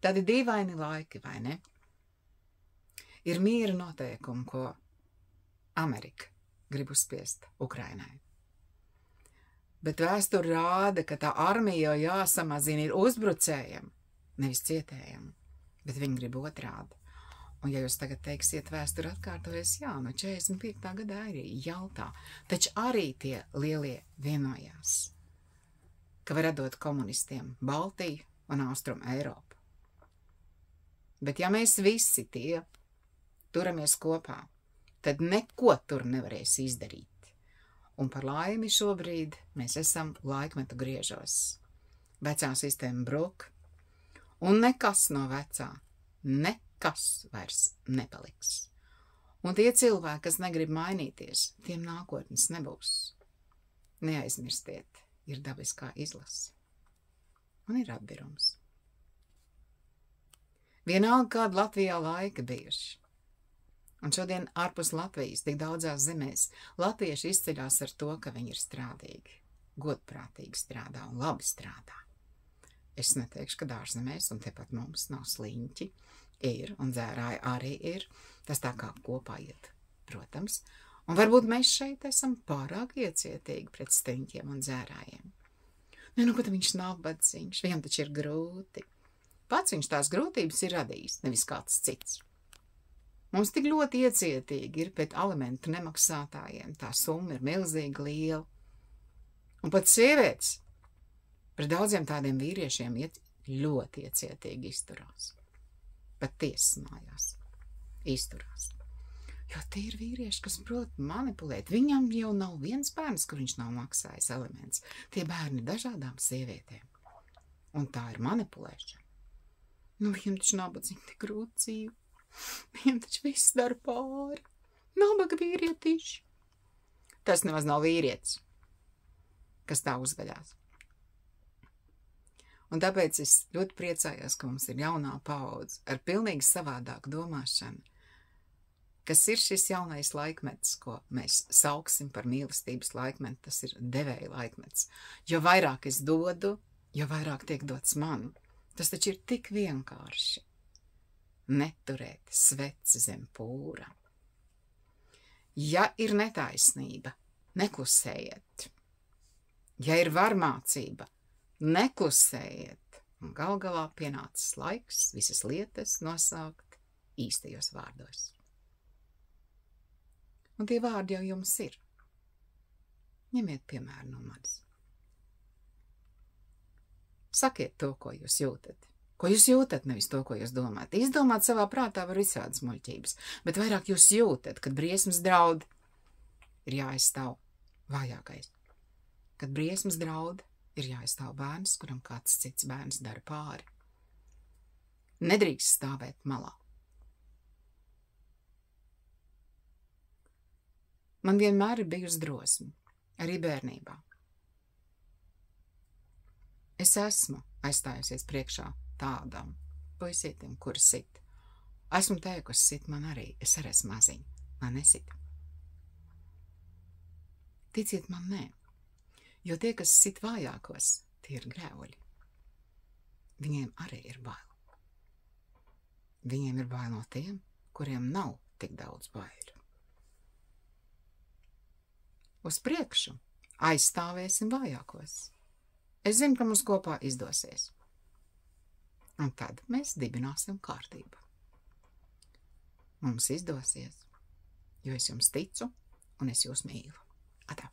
Tādi dīvaini laiki, vai ne? Ir miera noteikumi, ko Amerika grib uzspiest Ukrainai. Bet vēsture rāda, ka tā armija jau jāsamazina ir uzbrucējiem, nevis cietējiem, bet viņi grib otrādi. Un ja jūs tagad teiksiet, vēsture atkārtojas, jā, no 45. gadā arī Jaltā, taču arī tie lielie vienojās, ka var atdot komunistiem Baltiju un Austrumu Eiropu. Bet ja mēs visi tie turamies kopā, tad neko tur nevarēs izdarīt. Un par laimi šobrīd mēs esam laikmetu griežos. Vecā sistēma bruk, un nekas no vecā, nekas vairs nepaliks. Un tie cilvēki, kas negrib mainīties, tiem nākotnes nebūs. Neaizmirstiet, ir dabiskā izlase. Un ir atbirums. Vienalga, kāda Latvijā laika bijuši. Un šodien ārpus Latvijas, tik daudzās zemēs, latvieši izceļās ar to, ka viņi ir strādīgi, godprātīgi strādā un labi strādā. Es neteikšu, ka dārzemēs un tepat mums nav sliņķi, ir, un dzērāji arī ir, tas tā kā kopā iet, protams. Un varbūt mēs šeit esam pārāk iecietīgi pret sliņķiem un dzērājiem. Nu, ka viņš nav badzīgs, viņam taču ir grūti. Pats viņš tās grūtības ir radījis, nevis kāds cits. Mums tik ļoti iecietīgi ir pret alimentu nemaksātājiem, tā summa ir milzīgi liela. Un pat sievietes pret daudziem tādiem vīriešiem ļoti iecietīgi izturās. Pat tiesas mājās izturās. Jo tie ir vīrieši, kas prot manipulēt. Viņam jau nav viens bērns, kur viņš nav maksājis aliments. Tie bērni ir dažādām sievietēm. Un tā ir manipulēšana. Nu, viņam taču nabadzīgi tik grūti dzīve. Viņam taču viss dara pāri. Nabaga vīrietīši. Tas nemaz nav vīrietis, kas tā uzveļās. Un tāpēc es ļoti priecājos, ka mums ir jaunā paudze ar pilnīgi savādāku domāšanu, kas ir šis jaunais laikmets, ko mēs sauksim par mīlestības laikmetu, tas ir devēja laikmets. Jo vairāk es dodu, jo vairāk tiek dots man. Tas taču ir tik vienkārši. Neturēt sveci zem pūra. Ja ir netaisnība, neklusējiet. Ja ir varmācība, neklusējiet. Un gal galā pienācis laiks visas lietas nosaukt īstajos vārdos. Un tie vārdi jau jums ir. Ņemiet piemēru no manis. Sakiet to, ko jūs jūtat. Ko jūs jūtat, nevis to, ko jūs domājat. Izdomāt savā prātā var visādas muļķības, bet vairāk jūs jūtat, kad briesmas draud, ir jāaizstāv vājākais. Kad briesmas draud, ir jāaizstāv bērns, kuram kāds cits bērns dara pāri. Nedrīkst stāvēt malā. Man vienmēr ir bijusi drosme, arī bērnībā. Es esmu aizstājusies priekšā tādam puisītim, kuri sit. Esmu teikusi, sit man arī, es arī esmu maziņa, man nesit. Ticiet man, nē, jo tie, kas sit vājākos, tie ir grēvoļi. Viņiem arī ir bail. Viņiem ir bail no tiem, kuriem nav tik daudz baiļu. Uz priekšu aizstāvēsim vājākos. Es zinu, ka mums kopā izdosies. Un tad mēs dibināsim kārtību. Mums izdosies, jo es jums ticu un es jūs mīlu. Atā.